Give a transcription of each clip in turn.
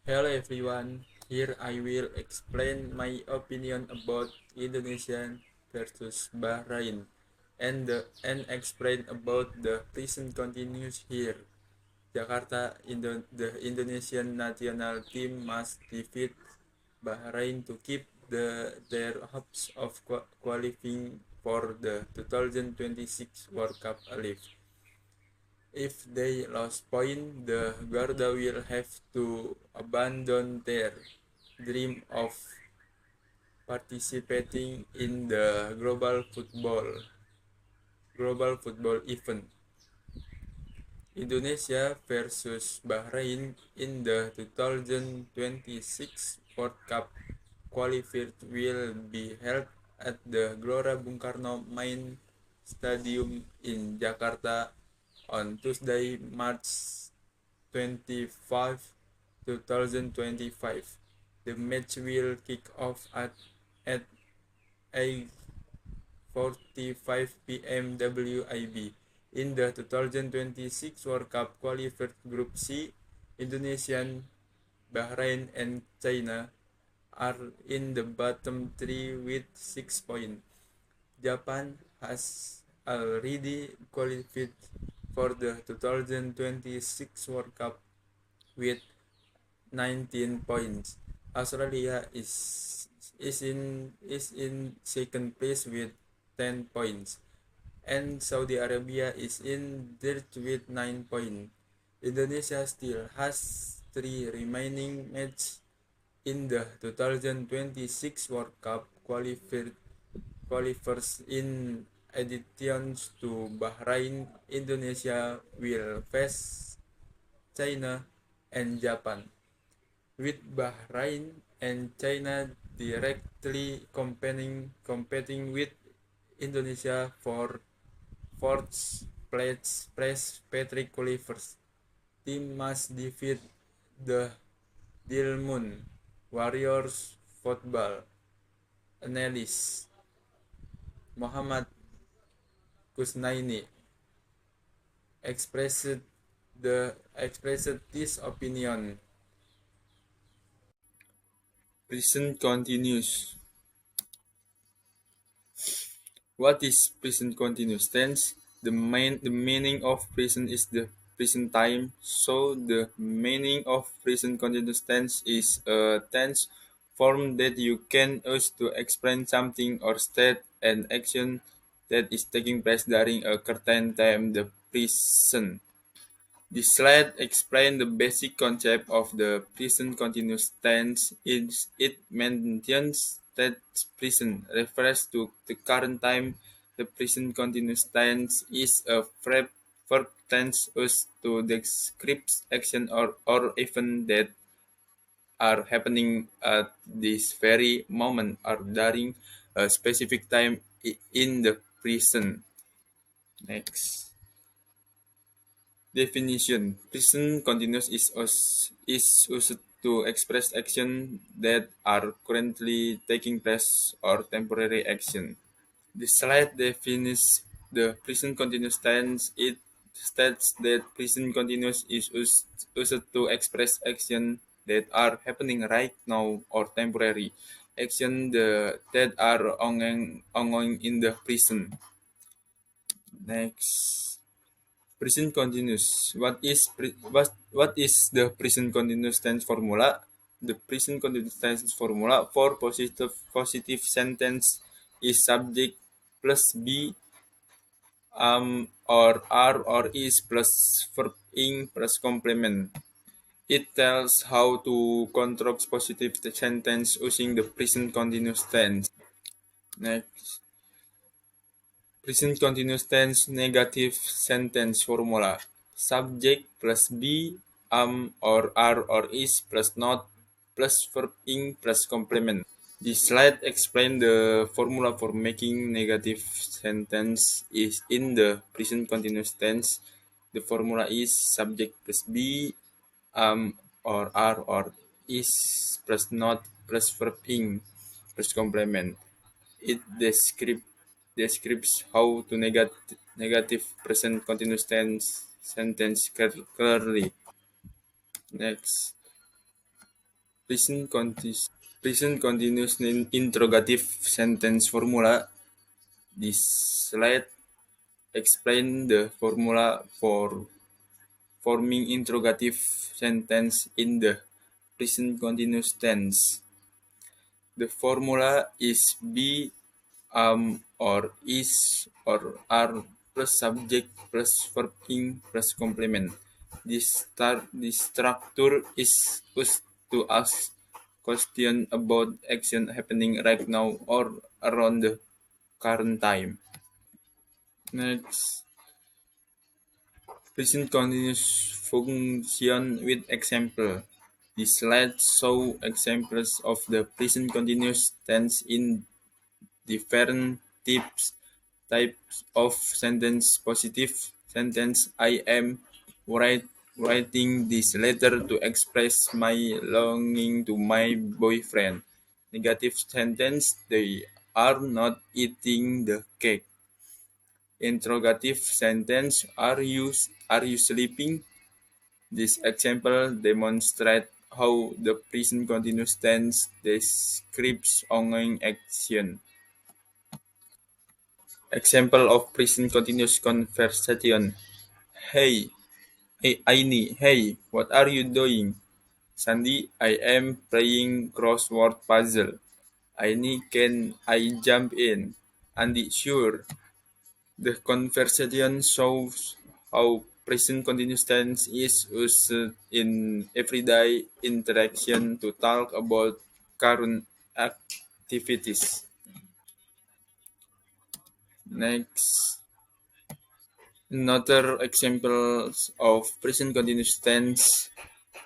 Hello everyone, here I will explain my opinion about Indonesia versus Bahrain and explain about the present continues here. Jakarta, the Indonesian national team must defeat Bahrain to keep their hopes of qualifying for the 2026 World Cup alive. If they lost point, the Garda will have to abandon their dream of participating in the global football event. Indonesia versus Bahrain in the 2026 World Cup qualifier will be held at the Gelora Bung Karno Main Stadium in Jakarta on Tuesday, March 25, 2025. The match will kick off at 8:45 p.m. WIB. In the 2026 World Cup qualifier Group C, Indonesia, Bahrain, and China are in the bottom three with 6 points. Japan has already qualified for the 2026 World Cup with 19 points. Australia is in second place with 10 points, and Saudi Arabia is in third with 9 points. Indonesia still has 3 remaining matches in the 2026 World Cup qualifiers. In addition to Bahrain, Indonesia will face China and Japan, with Bahrain and China directly competing with Indonesia for fourth place. Patrick qualifiers team must defeat the Dilmun Warriors football analyst Muhammad Kusnaini expressed this opinion. Present continuous. What is present continuous tense? The meaning of present is the present time. So the meaning of present continuous tense is a tense form that you can use to explain something or state an action that is taking place during a certain time, the present. This slide explains the basic concept of the present continuous tense. It mentions that present refers to the current time. The present continuous tense is a verb tense used to describe action or event that are happening at this very moment or during a specific time in the present. Next. Definition: present continuous is used to express action that are currently taking place or temporary action. The slide defines the present continuous tense. It states that present continuous is used to express action that are happening right now or temporary action that are ongoing in the present. Next. Present continuous. What is the present continuous tense formula? The present continuous tense formula for positive sentence is subject plus be, or are or is plus verb ing plus complement. It tells how to construct positive sentence using the present continuous tense. Next. Present continuous tense negative sentence formula. Subject plus be, or are or is plus not plus verb ing plus complement. This slide explains the formula for making negative sentence is in the present continuous tense. The formula is subject plus be, or are or is plus not plus verb ing plus complement. It describes how to negative present continuous tense sentence clearly. Next. Present, contis- present continuous interrogative sentence formula. This slide explain the formula for forming interrogative sentence in the present continuous tense. The formula is be, or is, or are plus subject plus verb ing plus complement. This structure is used to ask question about action happening right now or around the current time. Next, present continuous function with example. This slide show examples of the present continuous tense in different types of sentence. Positive sentence: I am writing this letter to express my longing to my boyfriend. Negative sentence: they are not eating the cake. Interrogative sentence: are you sleeping? This example demonstrates how the present continuous tense describes ongoing action. Example of present continuous conversation. Hey, hey, Aini, hey, what are you doing? Sandy, I am playing crossword puzzle. Aini, can I jump in? Andy, sure. The conversation shows how present continuous tense is used in everyday interaction to talk about current activities. Next, another examples of present continuous tense.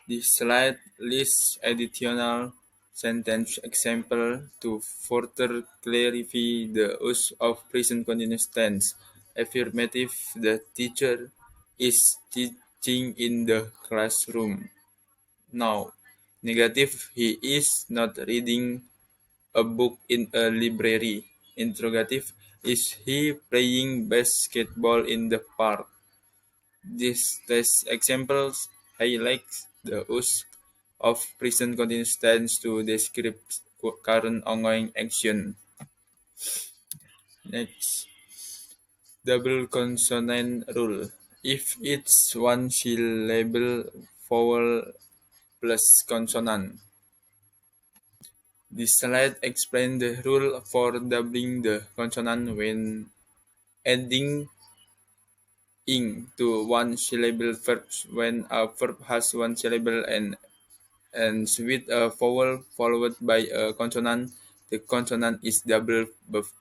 This slide lists additional sentence example to further clarify the use of present continuous tense. Affirmative: the teacher is teaching in the classroom now. Negative: he is not reading a book in a library. Interrogative: is he playing basketball in the park? These test examples highlight the use of present continuous tense to describe current ongoing action. Next, double consonant rule. If it's one syllable, vowel plus consonant. This slide explains the rule for doubling the consonant when adding ing to one syllable verbs. When a verb has one syllable and ends with a vowel followed by a consonant, the consonant is doubled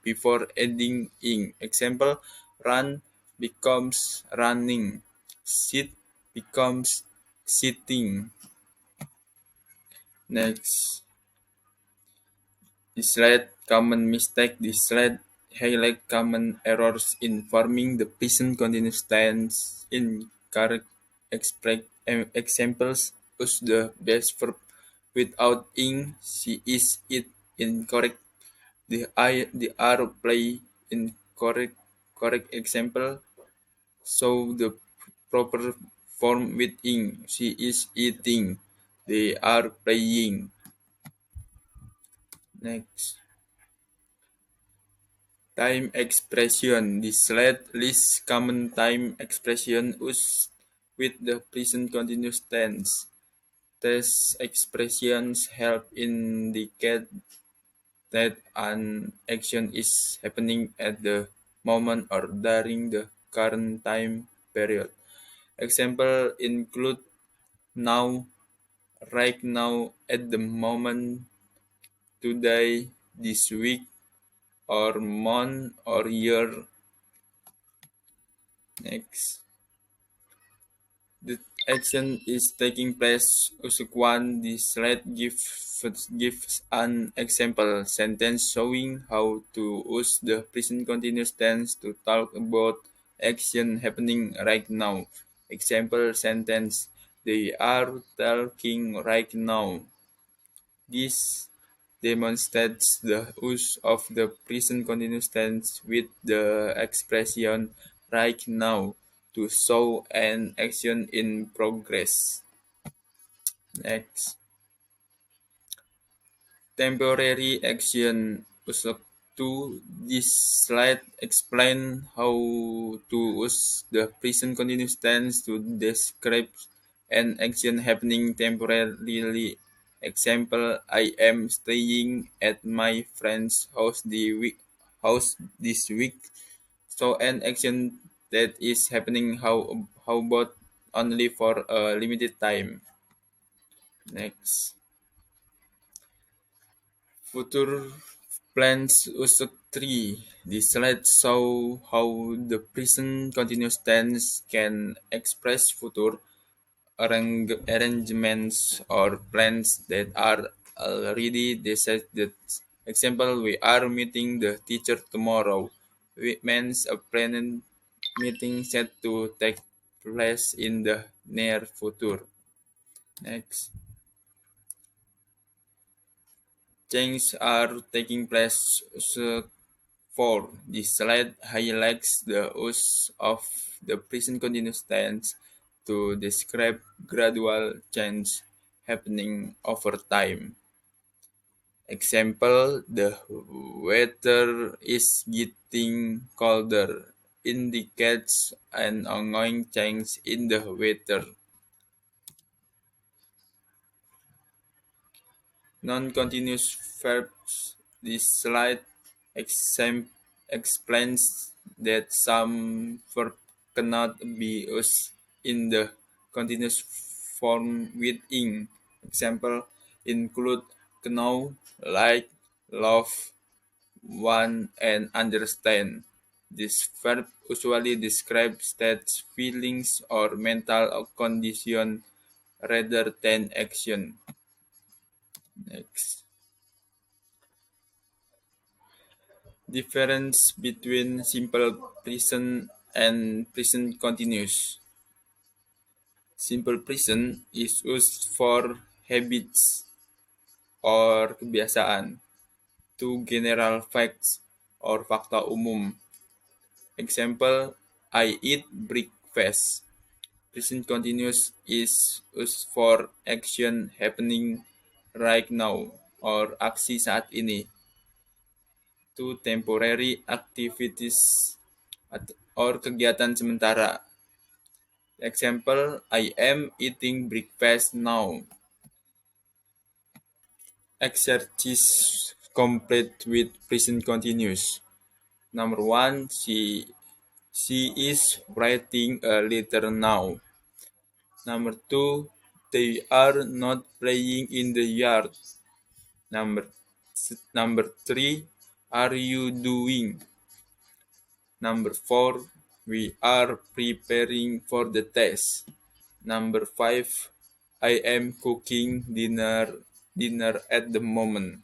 before adding ing. Example: run becomes running, sit becomes sitting. Next, this slide common mistake. This slide highlight common errors in forming the present continuous tense in correct examples. Use the best verb without ing. She is it. Incorrect. The are play. Incorrect. Correct example. So the proper form with ing. She is eating. They are playing. Next. Time expression. This slide lists common time expression used with the present continuous tense. These expressions help indicate that an action is happening at the moment or during the current time period. Example include now, right now, at the moment, today, this week, or month or year. Next. The action is taking place. Usukwan, the slide gives an example sentence showing how to use the present continuous tense to talk about action happening right now. Example sentence: they are talking right now. This demonstrates the use of the present continuous tense with the expression right now to show an action in progress. Next, Temporary action. Usok 2. This slide explain how to use the present continuous tense to describe an action happening temporarily. Example, I am staying at my friend's house this week. So an action that is happening how about only for a limited time. Next. Future plans usuk 3. This slide show how the present continuous tense can express future arrangements or plans that are already decided. Example, we are meeting the teacher tomorrow. Which means a planned meeting set to take place in the near future. Next. Changes are taking place. For this slide highlights the use of the present continuous tense to describe gradual change happening over time. Example, the weather is getting colder indicates an ongoing change in the weather. Non-continuous verbs. This slide explains that some verb cannot be used in the continuous form with ing. Example include know, like, love, want, and understand. This verb usually describes states, feelings, or mental condition rather than action. Next. Difference between simple present and present continuous. Simple present is used for habits or kebiasaan, to general facts or fakta umum. Example, I eat breakfast. Present continuous is used for action happening right now or aksi saat ini. To temporary activities or kegiatan sementara. Example, I am eating breakfast now. Exercise complete with present continuous. Number one, she is writing a letter now. Number two, they are not playing in the yard. Number number three, are you doing? Number four, we are preparing for the test. Number five, I am cooking dinner at the moment.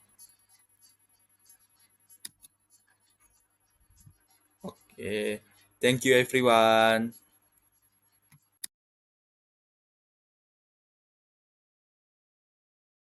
Okay. Thank you everyone.